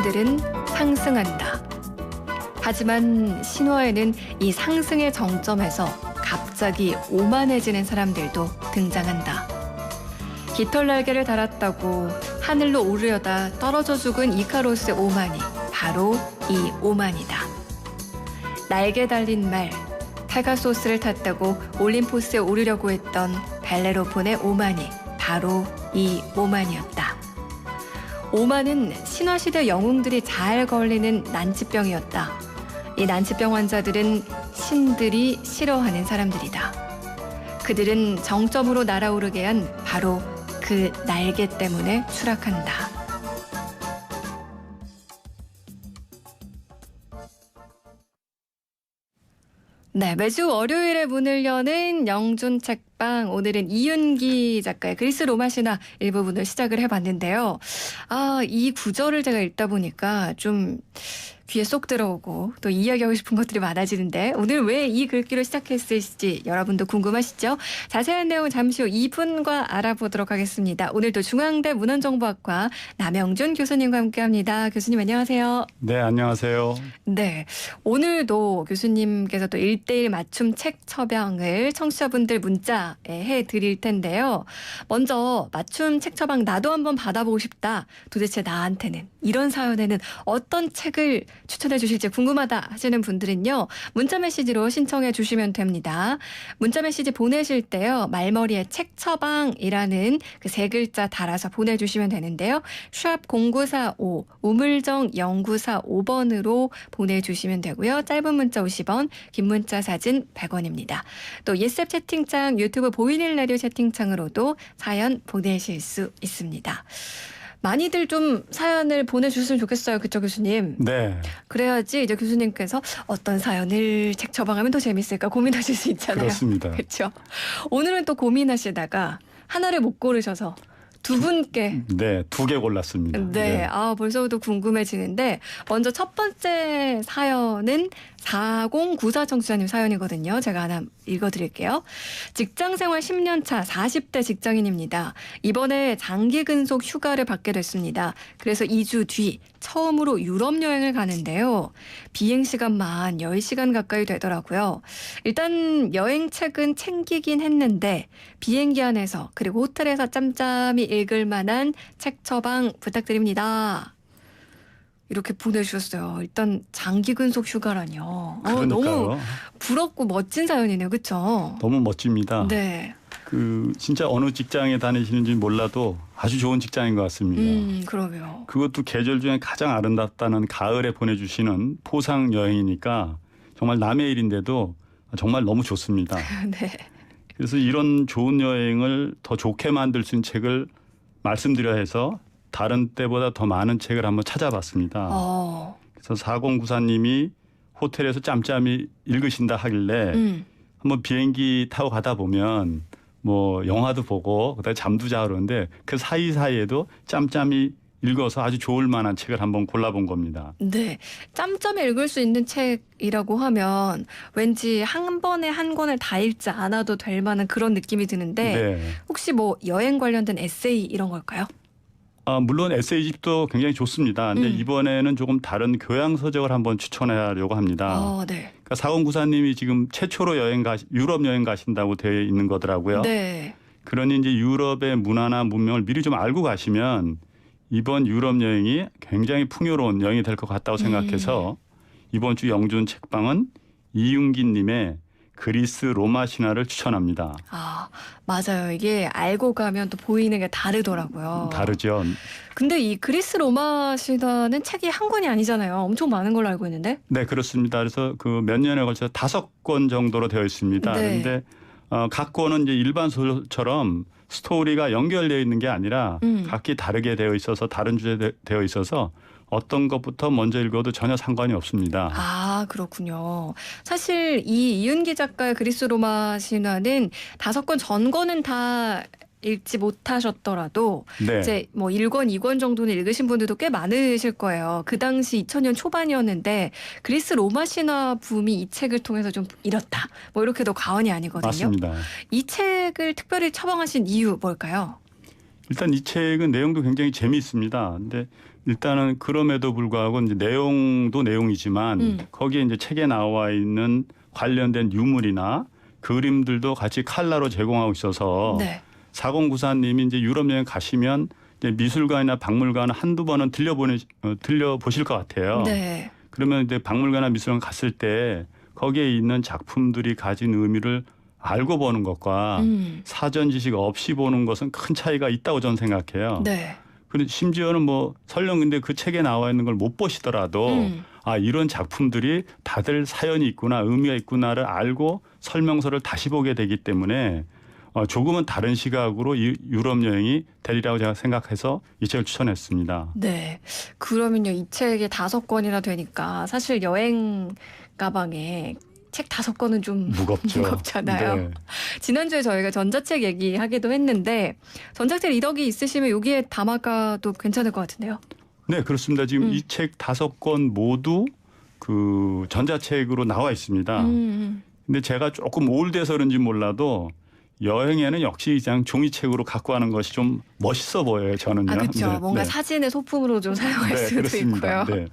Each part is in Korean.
사람들은 상승한다. 하지만 신화에는 이 상승의 정점에서 갑자기 오만해지는 사람들도 등장한다. 깃털 날개를 달았다고 하늘로 오르려다 떨어져 죽은 이카로스의 오만이 바로 이 오만이다. 날개 달린 말, 페가소스를 탔다고 올림포스에 오르려고 했던 벨레로폰의 오만이 바로 이 오만이었다. 오만은 신화시대 영웅들이 잘 걸리는 난치병이었다. 이 난치병 환자들은 신들이 싫어하는 사람들이다. 그들은 정점으로 날아오르게 한 바로 그 날개 때문에 추락한다. 네, 매주 월요일에 문을 여는 영준 책방. 오늘은 이윤기 작가의 그리스 로마 신화 일부분을 시작을 해봤는데요. 이 구절을 제가 읽다 보니까 좀 귀에 쏙 들어오고 또 이야기하고 싶은 것들이 많아지는데 오늘 왜 이 글귀로 시작했을지 여러분도 궁금하시죠? 자세한 내용은 잠시 후 2분과 알아보도록 하겠습니다. 오늘도 중앙대 문헌정보학과 남영준 교수님과 함께합니다. 교수님 안녕하세요. 네, 안녕하세요. 네, 오늘도 교수님께서 또 1:1 맞춤 책 처방을 청취자분들 문자에 해드릴 텐데요. 먼저 맞춤 책 처방 나도 한번 받아보고 싶다. 도대체 나한테는 이런 사연에는 어떤 책을 추천해 주실지 궁금하다 하시는 분들은요. 문자 메시지로 신청해 주시면 됩니다. 문자 메시지 보내실 때요. 말머리에 책 처방이라는 그 세 글자 달아서 보내주시면 되는데요. 샵 0945 우물정 0945번으로 보내주시면 되고요. 짧은 문자 50원, 긴 문자 사진 100원입니다. 또 예습 채팅창 유튜브 보이는 라디오 채팅창으로도 사연 보내실 수 있습니다. 많이들 좀 사연을 보내주셨으면 좋겠어요. 그쵸, 교수님? 네. 그래야지 이제 교수님께서 어떤 사연을 책 처방하면 더 재밌을까 고민하실 수 있잖아요. 그렇습니다. 그렇죠. 오늘은 또 고민하시다가 하나를 못 고르셔서 두 분께. 네, 2개 골랐습니다. 네. 벌써부터 궁금해지는데 먼저 첫 번째 사연은 4094 청취자님 사연이거든요. 제가 하나 읽어드릴게요. 직장생활 10년 차 40대 직장인입니다. 이번에 장기 근속 휴가를 받게 됐습니다. 그래서 2주 뒤 처음으로 유럽 여행을 가는데요. 비행시간만 10시간 가까이 되더라고요. 일단 여행책은 챙기긴 했는데 비행기 안에서 그리고 호텔에서 짬짬이 읽을 만한 책 처방 부탁드립니다. 이렇게 보내주셨어요. 일단 장기 근속 휴가라뇨. 너무 부럽고 멋진 사연이네요. 그렇죠? 너무 멋집니다. 네. 진짜 어느 직장에 다니시는지 몰라도 아주 좋은 직장인 것 같습니다. 그러게요. 그것도 계절 중에 가장 아름답다는 가을에 보내주시는 포상 여행이니까 정말 남의 일인데도 정말 너무 좋습니다. 네. 그래서 이런 좋은 여행을 더 좋게 만들 수 있는 책을 말씀드려야 해서 다른 때보다 더 많은 책을 한번 찾아봤습니다. 그래서 4094님이 호텔에서 짬짬이 읽으신다 하길래 한번 비행기 타고 가다 보면 뭐 영화도 보고 그다음에 잠도 자고 그러는데 그 사이사이에도 짬짬이 읽어서 아주 좋을 만한 책을 한번 골라본 겁니다. 네. 짬짬이 읽을 수 있는 책이라고 하면 왠지 한 번에 한 권을 다 읽지 않아도 될 만한 그런 느낌이 드는데 네. 혹시 뭐 여행 관련된 에세이 이런 걸까요? 물론 에세이집도 굉장히 좋습니다. 근데 이번에는 조금 다른 교양 서적을 한번 추천하려고 합니다. 네. 그러니까 4094님이 지금 최초로 유럽 여행 가신다고 되어 있는 거더라고요. 네. 그러니 이제 유럽의 문화나 문명을 미리 좀 알고 가시면 이번 유럽 여행이 굉장히 풍요로운 여행이 될 것 같다고 생각해서 이번 주 영준 책방은 이윤기님의 그리스 로마 신화를 추천합니다. 맞아요. 이게 알고 가면 또 보이는 게 다르더라고요. 다르죠. 근데 이 그리스 로마 신화는 책이 한 권이 아니잖아요. 엄청 많은 걸로 알고 있는데. 네, 그렇습니다. 그래서 그 몇 년에 걸쳐서 5권 정도로 되어 있습니다. 네. 그런데 각 권은 이제 일반 소설처럼 스토리가 연결되어 있는 게 아니라 각기 다르게 되어 있어서 다른 주제 되어 있어서 어떤 것부터 먼저 읽어도 전혀 상관이 없습니다. 그렇군요. 사실 이 이윤기 작가의 그리스 로마 신화는 5권 전권은 다 읽지 못하셨더라도 네. 이제 뭐 1권, 2권 정도는 읽으신 분들도 꽤 많으실 거예요. 그 당시 2000년 초반이었는데 그리스 로마 신화 붐이 이 책을 통해서 좀 일었다. 뭐 이렇게도 과언이 아니거든요. 맞습니다. 이 책을 특별히 처방하신 이유 뭘까요? 일단 이 책은 내용도 굉장히 재미있습니다. 근데 일단은 그럼에도 불구하고 이제 내용도 내용이지만 거기에 이제 책에 나와 있는 관련된 유물이나 그림들도 같이 칼라로 제공하고 있어서 네. 4094님이 이제 유럽 여행 가시면 이제 미술관이나 박물관 한두 번은 들려보실 것 같아요. 네. 그러면 이제 박물관이나 미술관 갔을 때 거기에 있는 작품들이 가진 의미를 알고 보는 것과 사전 지식 없이 보는 것은 큰 차이가 있다고 저는 생각해요. 네. 그리고 심지어는 뭐 설령 근데 그 책에 나와 있는 걸 못 보시더라도 아 이런 작품들이 다들 사연이 있구나 의미가 있구나를 알고 설명서를 다시 보게 되기 때문에 조금은 다른 시각으로 유럽 여행이 되리라고 제가 생각해서 이 책을 추천했습니다. 네. 그러면요, 이 책이 5권이나 되니까 사실 여행 가방에 책 5권은 좀 무겁죠. 무겁잖아요. 네. 지난주에 저희가 전자책 얘기하기도 했는데 전자책 리더기 있으시면 여기에 담아가도 괜찮을 것 같은데요. 네, 그렇습니다. 지금 이 책 5권 모두 그 전자책으로 나와 있습니다. 근데 제가 조금 올드해서 그런지 몰라도 여행에는 역시 그냥 종이책으로 갖고 가는 것이 좀 멋있어 보여요. 저는요. 아, 그렇죠. 네, 뭔가 네. 사진의 소품으로 좀 사용할 네, 수도 그렇습니다. 있고요. 네.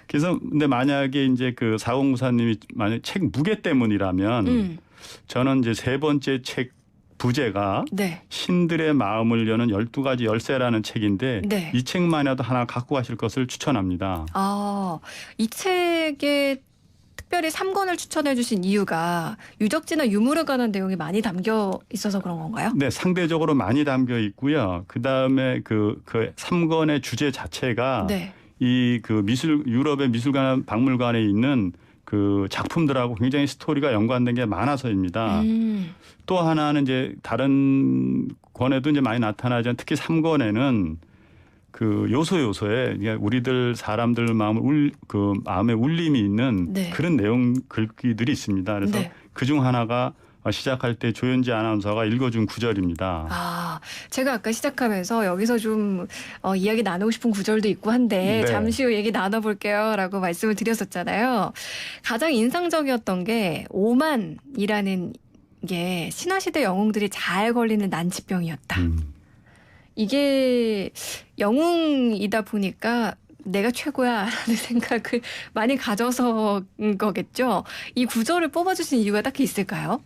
그래서 근데 만약에 이제 그 4094님이 만약 책 무게 때문이라면 저는 이제 세 번째 책 부제가 네. 신들의 마음을 여는 12가지 열쇠라는 책인데 네. 이 책만이라도 하나 갖고 가실 것을 추천합니다. 아, 이 책에 특별히 3권을 추천해 주신 이유가 유적지나 유물에 관한 내용이 많이 담겨 있어서 그런 건가요? 네, 상대적으로 많이 담겨 있고요. 그다음에 그 3권의 주제 자체가 네. 이 그 유럽의 미술관 박물관에 있는 그 작품들하고 굉장히 스토리가 연관된 게 많아서입니다. 또 하나는 이제 다른 권에도 이제 많이 나타나지만 특히 3권에는 그 요소에 우리들 사람들 마음에 울림이 있는 네. 그런 내용 글귀들이 있습니다. 그래서 네. 그중 하나가 시작할 때 조현지 아나운서가 읽어준 구절입니다. 아, 제가 아까 시작하면서 여기서 좀 이야기 나누고 싶은 구절도 있고 한데 네. 잠시 후 얘기 나눠볼게요 라고 말씀을 드렸었잖아요. 가장 인상적이었던 게 오만이라는 게 신화시대 영웅들이 잘 걸리는 난치병이었다. 이게 영웅이다 보니까 내가 최고야 라는 생각을 많이 가져서인 거겠죠. 이 구절을 뽑아주신 이유가 딱히 있을까요?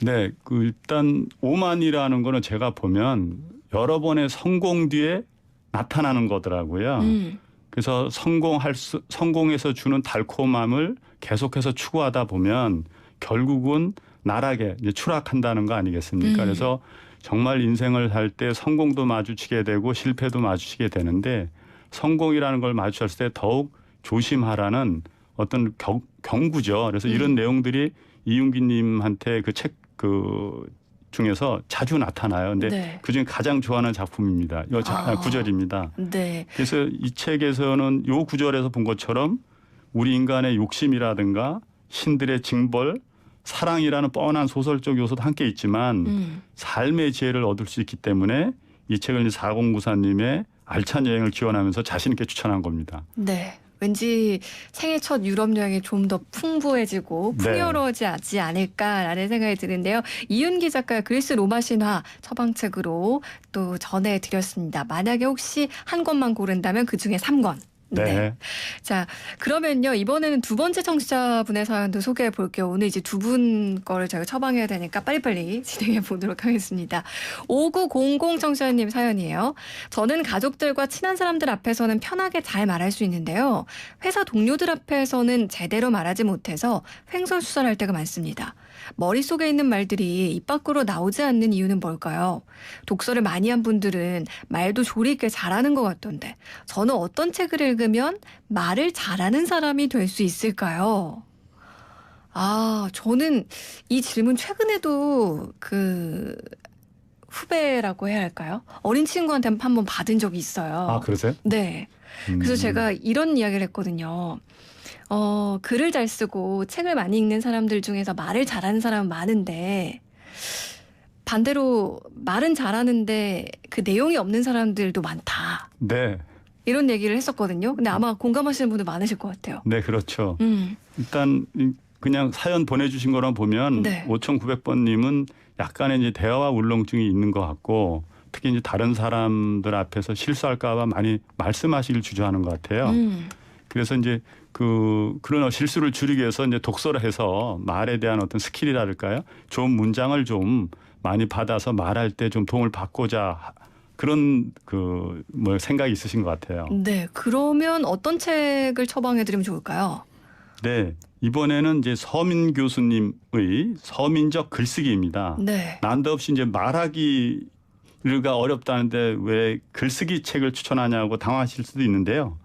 네, 그 일단 오만이라는 거는 제가 보면 여러 번의 성공 뒤에 나타나는 거더라고요. 그래서 성공해서 주는 달콤함을 계속해서 추구하다 보면 결국은 나락에 이제 추락한다는 거 아니겠습니까? 그래서 정말 인생을 살 때 성공도 마주치게 되고 실패도 마주치게 되는데 성공이라는 걸 마주쳤을 때 더욱 조심하라는 어떤 경구죠. 그래서 이런 내용들이 이윤기님한테 그 책 중에서 자주 나타나요. 근데 네. 그중에 가장 좋아하는 작품입니다. 구절입니다. 네. 그래서 이 책에서는 요 구절에서 본 것처럼 우리 인간의 욕심이라든가 신들의 징벌, 사랑이라는 뻔한 소설적 요소도 함께 있지만 삶의 지혜를 얻을 수 있기 때문에 이 책을 4094님의 알찬 여행을 기원하면서 자신 있게 추천한 겁니다. 네. 왠지 생애 첫 유럽 여행이 좀 더 풍부해지고 풍요로워지지 않을까라는 생각이 드는데요. 이윤기 작가의 그리스 로마 신화 처방책으로 또 전해드렸습니다. 만약에 혹시 한 권만 고른다면 그중에 3권. 네. 자, 그러면요. 이번에는 두 번째 청취자분의 사연도 소개해 볼게요. 오늘 이제 두 분 거를 저희가 처방해야 되니까 빨리빨리 진행해 보도록 하겠습니다. 5900 청취자님 사연이에요. 저는 가족들과 친한 사람들 앞에서는 편하게 잘 말할 수 있는데요. 회사 동료들 앞에서는 제대로 말하지 못해서 횡설수설할 때가 많습니다. 머릿속에 있는 말들이 입 밖으로 나오지 않는 이유는 뭘까요? 독서를 많이 한 분들은 말도 조리 있게 잘하는 것 같던데 저는 어떤 책을 읽으면 말을 잘하는 사람이 될 수 있을까요? 아, 저는 이 질문 최근에도 그 후배라고 해야 할까요? 어린 친구한테 한번 받은 적이 있어요. 아, 그러세요? 네. 그래서 제가 이런 이야기를 했거든요. 글을 잘 쓰고 책을 많이 읽는 사람들 중에서 말을 잘하는 사람은 많은데 반대로 말은 잘하는데 그 내용이 없는 사람들도 많다. 네. 이런 얘기를 했었거든요. 근데 아마 공감하시는 분들 많으실 것 같아요. 네, 그렇죠. 일단 그냥 사연 보내주신 거랑 보면 네. 5900번님은 약간의 이제 대화와 울렁증이 있는 것 같고 특히 이제 다른 사람들 앞에서 실수할까 봐 많이 말씀하시길 주저하는 것 같아요. 그래서 이제 그런 실수를 줄이기 위해서 이제 독서를 해서 말에 대한 어떤 스킬이랄까요? 좋은 문장을 좀 많이 받아서 말할 때 좀 도움을 받고자 그런 생각이 있으신 것 같아요. 네. 그러면 어떤 책을 처방해 드리면 좋을까요? 네. 이번에는 이제 서민 교수님의 서민적 글쓰기입니다. 네. 난데없이 이제 말하기가 어렵다는데 왜 글쓰기 책을 추천하냐고 당황하실 수도 있는데요.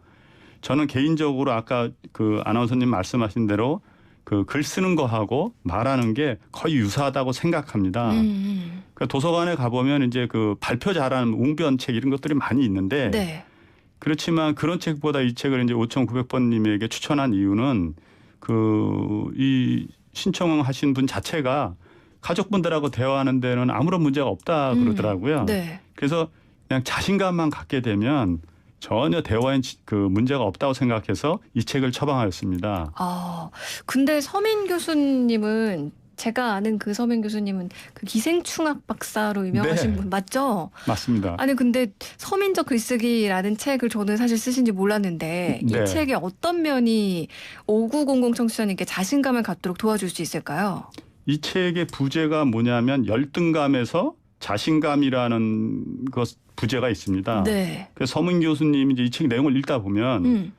저는 개인적으로 아까 아나운서님 말씀하신 대로 글 쓰는 거하고 말하는 게 거의 유사하다고 생각합니다. 그러니까 도서관에 가보면 이제 발표 잘하는 웅변책 이런 것들이 많이 있는데 네. 그렇지만 그런 책보다 이 책을 이제 5,900번님에게 추천한 이유는 이 신청하신 분 자체가 가족분들하고 대화하는 데는 아무런 문제가 없다 그러더라고요. 네. 그래서 그냥 자신감만 갖게 되면 전혀 대화에 문제가 없다고 생각해서 이 책을 처방하였습니다. 근데 서민 교수님은 제가 아는 그 서민 교수님은 기생충학 박사로 유명하신 네. 분 맞죠? 맞습니다. 아니 근데 서민적 글쓰기라는 책을 저는 사실 쓰신지 몰랐는데 네. 이 책의 어떤 면이 5900 청취자님께 자신감을 갖도록 도와줄 수 있을까요? 이 책의 부제가 뭐냐면 열등감에서 자신감이라는 부제가 있습니다. 네. 그래서 서민 교수님이 이제 이 책 내용을 읽다 보면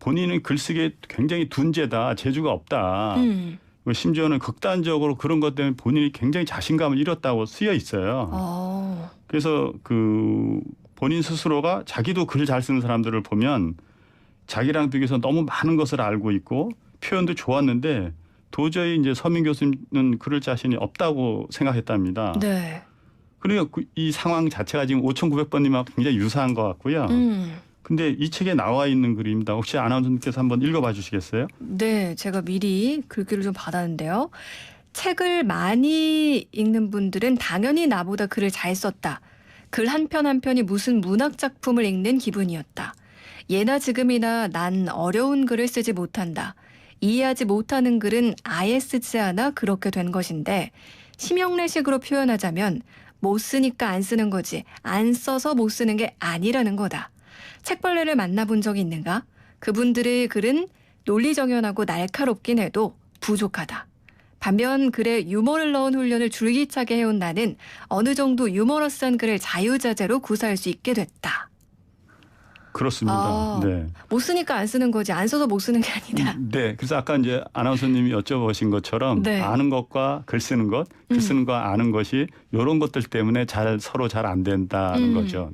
본인은 글쓰기에 굉장히 둔재다, 재주가 없다. 심지어는 극단적으로 그런 것 때문에 본인이 굉장히 자신감을 잃었다고 쓰여 있어요. 그래서 본인 스스로가 자기도 글 잘 쓰는 사람들을 보면 자기랑 비교해서 너무 많은 것을 알고 있고 표현도 좋았는데 도저히 이제 서민 교수님은 그럴 자신이 없다고 생각했답니다. 네. 그러니까 이 상황 자체가 지금 5,900번님하고 굉장히 유사한 것 같고요. 근데 이 책에 나와 있는 글입니다. 혹시 아나운서님께서 한번 읽어봐 주시겠어요? 네, 제가 미리 글귀를 좀 받았는데요. 책을 많이 읽는 분들은 당연히 나보다 글을 잘 썼다. 글 한 편 한 편이 무슨 문학 작품을 읽는 기분이었다. 예나 지금이나 난 어려운 글을 쓰지 못한다. 이해하지 못하는 글은 아예 쓰지 않아 그렇게 된 것인데 심형래식으로 표현하자면 못 쓰니까 안 쓰는 거지 안 써서 못 쓰는 게 아니라는 거다. 책벌레를 만나본 적이 있는가? 그분들의 글은 논리정연하고 날카롭긴 해도 부족하다. 반면 글에 유머를 넣은 훈련을 줄기차게 해온 나는 어느 정도 유머러스한 글을 자유자재로 구사할 수 있게 됐다. 그렇습니다. 네. 못 쓰니까 안 쓰는 거지 안 써서 못 쓰는 게 아니다. 네. 그래서 아까 이제 아나운서님이 여쭤보신 것처럼 네. 아는 것과 글 쓰는 것, 글 쓰는 거 아는 것이 이런 것들 때문에 서로 잘 안 된다는 거죠.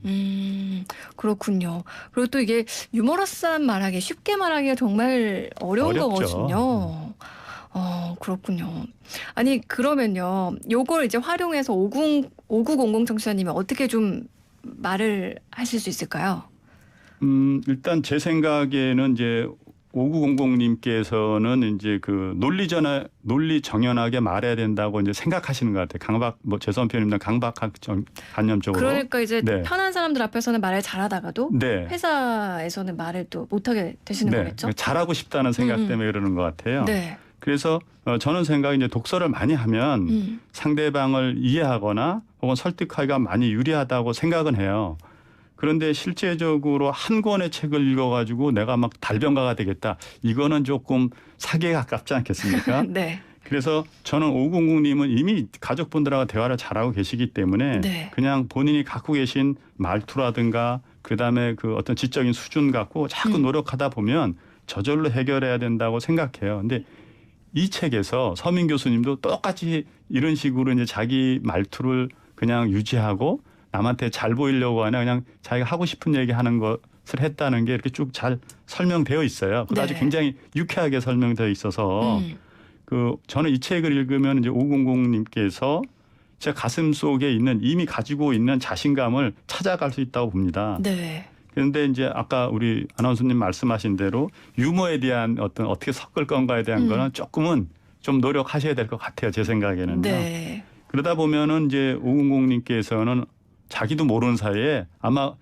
그렇군요. 그리고 또 이게 유머러스한 말하기, 쉽게 말하기가 정말 어려운 어렵죠. 거거든요. 그렇군요. 아니 그러면요. 요걸 이제 활용해서 5900 청취자님이 어떻게 좀 말을 하실 수 있을까요? 일단 제 생각에는 이제 5900님께서는 이제 논리 정연하게 말해야 된다고 이제 생각하시는 것 같아요. 죄송한 표현입니다. 강박관념적으로. 그러니까 이제 네. 편한 사람들 앞에서는 말을 잘하다가도 네. 회사에서는 말을 또 못하게 되시는 거겠죠? 잘하고 싶다는 생각 때문에 그러는 것 같아요. 네. 그래서 저는 생각이 이제 독서를 많이 하면 상대방을 이해하거나 혹은 설득하기가 많이 유리하다고 생각은 해요. 그런데 실제적으로 한 권의 책을 읽어가지고 내가 막 달변가가 되겠다. 이거는 조금 사기에 가깝지 않겠습니까? 네. 그래서 저는 5900님은 이미 가족분들하고 대화를 잘하고 계시기 때문에 네. 그냥 본인이 갖고 계신 말투라든가 그다음에 어떤 지적인 수준 갖고 자꾸 노력하다 보면 저절로 해결해야 된다고 생각해요. 근데 이 책에서 서민 교수님도 똑같이 이런 식으로 이제 자기 말투를 그냥 유지하고 남한테 잘 보이려고 하냐 그냥 자기가 하고 싶은 얘기 하는 것을 했다는 게 이렇게 쭉 잘 설명되어 있어요. 그것도 아주 굉장히 유쾌하게 설명되어 있어서 저는 이 책을 읽으면 이제 500님께서 제 가슴 속에 있는 이미 가지고 있는 자신감을 찾아갈 수 있다고 봅니다. 네. 그런데 이제 아까 우리 아나운서님 말씀하신 대로 유머에 대한 어떻게 섞을 건가에 대한 거는 조금은 좀 노력하셔야 될 것 같아요. 제 생각에는요. 네. 그러다 보면은 이제 500님께서는 자기도 모르는 사이에 아마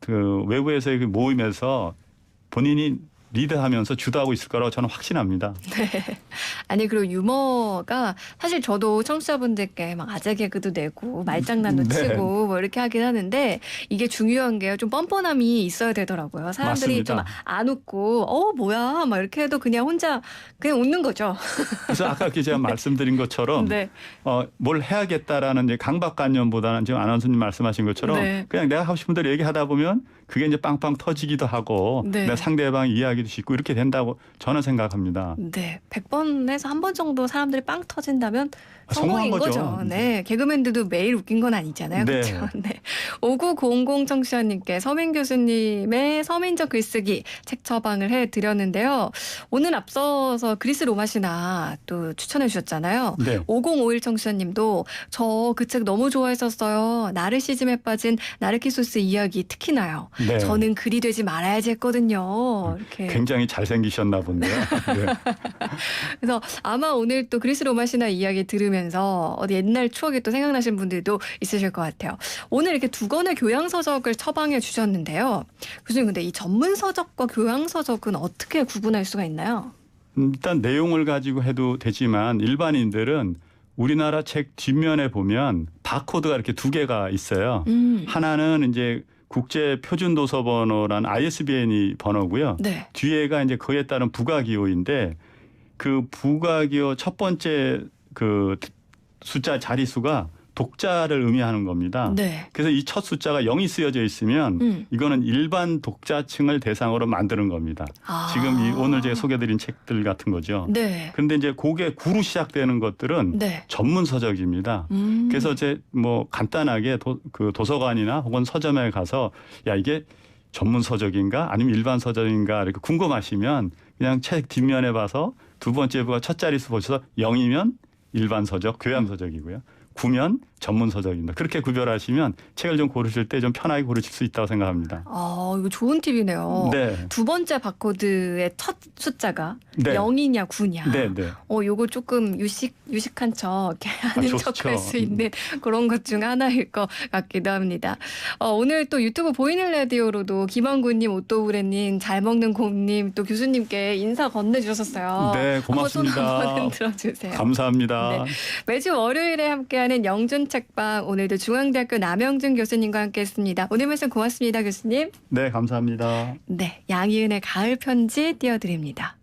외부에서의 모임에서 본인이 리드하면서 주도하고 있을 거라고 저는 확신합니다. 네. 아니 그리고 유머가 사실 저도 청취자분들께 막 아재 개그도 내고 말장난도 네. 치고 뭐 이렇게 하긴 하는데 이게 중요한 게요. 좀 뻔뻔함이 있어야 되더라고요. 사람들이 맞습니다. 좀 안 웃고 뭐야 막 이렇게 해도 그냥 혼자 그냥 웃는 거죠. 그래서 아까 제가 말씀드린 것처럼 네. 뭘 해야겠다라는 이제 강박관념보다는 지금 아나운서님 말씀하신 것처럼 네. 그냥 내가 하고 싶은 대로 얘기하다 보면 그게 이제 빵빵 터지기도 하고 네. 내 상대방 이해하기도 쉽고 이렇게 된다고 저는 생각합니다. 네. 100번에서 한 번 정도 사람들이 빵 터진다면 성공한 성공인 거죠. 거죠. 네. 개그맨들도 매일 웃긴 건 아니잖아요. 네. 그렇죠. 네. 5900 청취자님께 서민 교수님의 서민적 글쓰기 책 처방을 해드렸는데요. 오늘 앞서서 그리스 로마 신화 또 추천해 주셨잖아요. 네. 5051 청취자님도 저 그 책 너무 좋아했었어요. 나르시즘에 빠진 나르키소스 이야기 특히나요. 네. 저는 글이 되지 말아야지 했거든요. 이렇게. 굉장히 잘생기셨나 본데요. 네. 그래서 아마 오늘 또 그리스 로마 신화 이야기 들으면서 어디 옛날 추억이 또 생각나신 분들도 있으실 것 같아요. 오늘 이렇게 두 권의 교양 서적을 처방해 주셨는데요. 교수님 근데 이 전문 서적과 교양 서적은 어떻게 구분할 수가 있나요? 일단 내용을 가지고 해도 되지만 일반인들은 우리나라 책 뒷면에 보면 바코드가 이렇게 두 개가 있어요. 하나는 이제 국제 표준 도서 번호라는 ISBN 번호고요. 네. 뒤에가 이제 그에 따른 부가기호인데 그 부가기호 첫 번째 그 숫자 자리수가 독자를 의미하는 겁니다. 네. 그래서 이 첫 숫자가 0이 쓰여져 있으면 이거는 일반 독자층을 대상으로 만드는 겁니다. 아. 지금 이 오늘 제가 소개드린 책들 같은 거죠. 네. 그런데 이제 그게 구로 시작되는 것들은 네. 전문 서적입니다. 그래서 이제 뭐 간단하게 그 도서관이나 혹은 서점에 가서 야 이게 전문 서적인가 아니면 일반 서적인가 이렇게 궁금하시면 그냥 책 뒷면에 봐서 두 번째 부가 첫 자릿수 보셔서 0이면 일반 서적, 교양 서적이고요. 9면 전문 서적입니다. 그렇게 구별하시면 책을 좀 고르실 때 좀 편하게 고르실 수 있다고 생각합니다. 이거 좋은 팁이네요. 네. 두 번째 바코드의 첫 숫자가 네. 0이냐 9냐. 네, 네. 요거 조금 유식한 척 이렇게 하는 좋죠. 척할 수 있는 그런 것 중 하나일 것 같기도 합니다. 오늘 또 유튜브 보이는 라디오로도 김원구님, 오또우레님, 잘 먹는 곰님 또 교수님께 인사 건네주셨어요. 네, 고맙습니다. 한번 들어주세요. 감사합니다. 네. 매주 월요일에 함께하는 영준 책방 오늘도 중앙대학교 남영준 교수님과 함께했습니다. 오늘 말씀 고맙습니다, 교수님. 네, 감사합니다. 네, 양희은의 가을 편지 띄워드립니다.